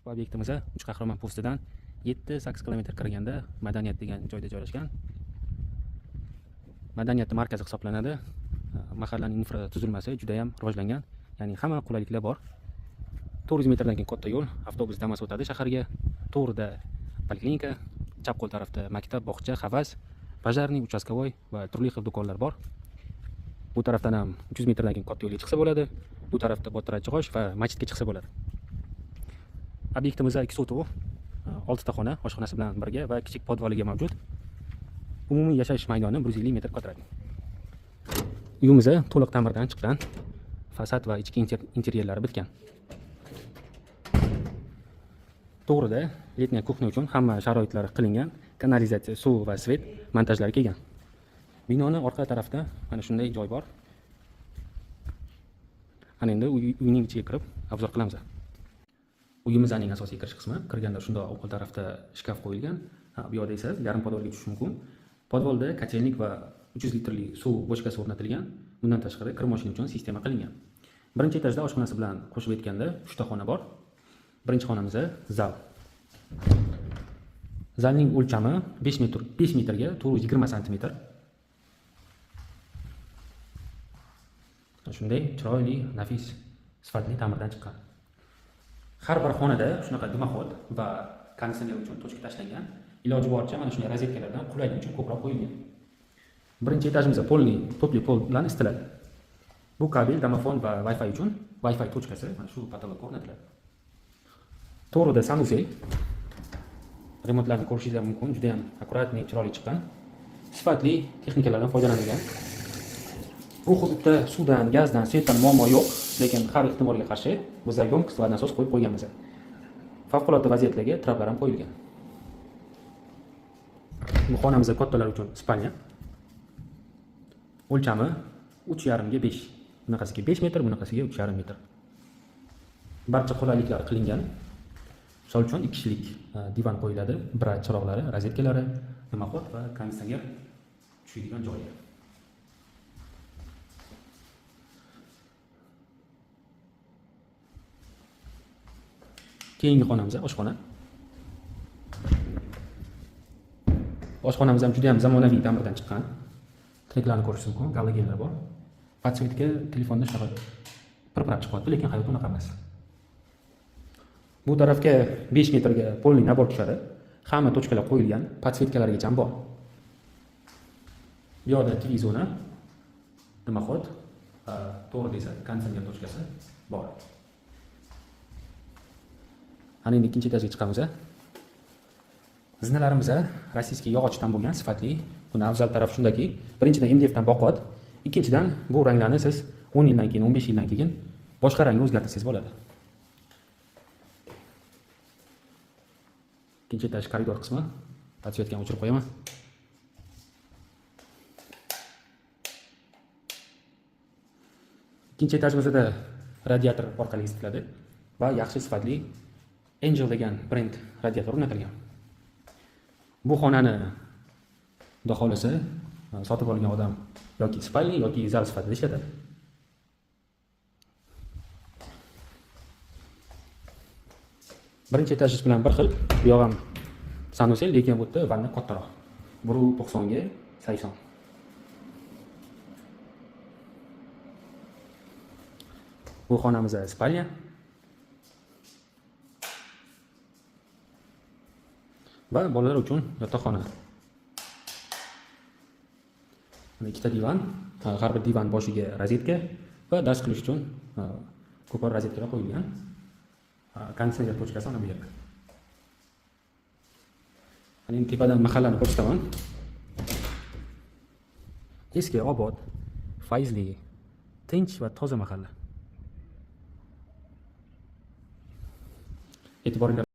Ushbu obyektimiz Uch Qahramon postidan 7-8 kilometr qaraganda Madaniyat degan joyda joylashgan. Madaniyat markazi hisoblanadi. Mahallaning infratuzilmasi juda ham rivojlangan. Ya'ni hamma qulayliklar bor. 400 metrdan keyin katta yo'l, avtobus Damas o'tadi shaharga. To'g'rida poliklinika, chap qo'l tarafda maktab, bog'cha, havas, bajarning, uchastkovoy va turli xil do'konlar bor. Bu tarafdan ham 300 metrdan keyin katta yo'lga chiqsa bo'ladi. Bu tarafda Botirachig'och va masjidga chiqsa bo'ladi. Obyektimiz 2 sotuv, 6 ta xona, oshxonasi bilan birga va kichik podvaliga mavjud. Umumiy yashash maydoni 150 metr kvadrat. Uyimiz to'liq ta'mirdan chiqqan. Fasad va ichki interyerlari bitgan. To'g'rida letniy kuxnya uchun hamma sharoitlari qilingan. Kanalizatsiya, suv va svet montajlari kelgan. Binoning orqa tarafida mana shunday joy bor. Ana endi uyning ichiga kirib obzor qilamiz. Uyimizning asosiy kirish qismi. Kirganda shunda old tarafda shkaf qo'yilgan. Bu yoqda esa yarim podvalga tushish mumkin. Podvalda kotelnik va 300 litrli suv bochkasi o'rnatilgan. Bundan tashqari kir mashina uchun sistema qilingan. Birinchi etajda oshxonasi bilan qo'shib aytganda 3 ta xona bor. Birinchi xonamiz zal. Zalning o'lchami 5 metrga 420 sm. Shunday chiroyli, nafis, sifatli ta'mirdan chiqqan. Har bir xonada shunaqa dimoxod va konditsioner uchun tochka tashlangan. Iloji boricha mana shunday rozetkalardan qulaylik uchun ko'proq qo'yilgan. Birinchi etajimizda topli pol bilan isitiladi. Bu kabel, domofon va Wi-Fi uchun Wi-Fi tochkasi mana shu patologga o'rnatiladi. To'g'rida sanusel remontlarni ko'rishingiz mumkin. Juda ham akkuratli, chiroyli chiqqan. Sifatli texnikalardan foydalanilgan. Bu hududda suvdan, gazdan, svetdan muammo yo'q, lekin har ehtimolga qarshi biz yomkis va nasos qo'yib qo'yganmiz. Favqulodda vaziyatlarga traplar ham qo'yilgan. Bu xonamiz kattalar uchun spalnya. O'lchami 3,5 ga 5. Bunaqasiga 5 metr, bunaqasiga 3,5 metr. Barcha qulayliklar qilingan. Misol uchun 2 kishilik divan qo'yiladi, birat chiroqlari, rozetkalari, dimoxod va konditsioner tushadigan joyi. Keyingi xonamiz oshxona. Oshxonamiz ham juda ham zamonaviy ta'mirdan chiqqan. Treklarni ko'rish mumkin, galogenlar bor. Podsvetka telefonda shunaqa pirpirab chiqyapti, lekin hayot unaqa emas. Bu tarafga 5 metrga polning nabor tushadi. Hamma tochkalar qo'yilgan, podsvetkalargacha ham bor. Bu yoqda TV zona, dimoxod, to'g'rida esa konditsioner tochkasi bor. Ana endi ikkinchi etajga chiqamiz. Zinalarimiz rossiyskiy yog'ochdan bo'lgan, sifatli. Buni afzal taraf shundaki, birinchidan MDFdan baquvvat, ikkinchidan bu ranglarni siz 10 yildan keyin, 15 yildan keyin boshqa rangga o'zgartirsangiz bo'ladi. Ikkinchi etaj koridor qismi. Podsvetkani o'chirib qo'yaman. Ikkinchi etajimizda radiator orqali isitiladi va yaxshi sifatli Angel degan brend radiator o'rnatilgan. Bu xonani xudo xolasa sotib olgan odam yoki spalni yoki zal sifatida ishlatadi. Birinchi etajimiz bilan bir xil. Bu yoq ham sanusel, lekin bu yerda vanna kattaroq. 1.90 ga 80. Bu xonamiz spalnya. Va bolalar uchun yotoqxona. Mana ikkita divan, har bir divan boshiga rozetka va dars qilish uchun ko'par rozetkalar qo'yilgan. Konditsioner tochkasi mana bu yerda. Mana endi tepadan mahallani ko'rsataman. Eski, obod, fayzli, tinch va toza mahalla. E'tiboringizga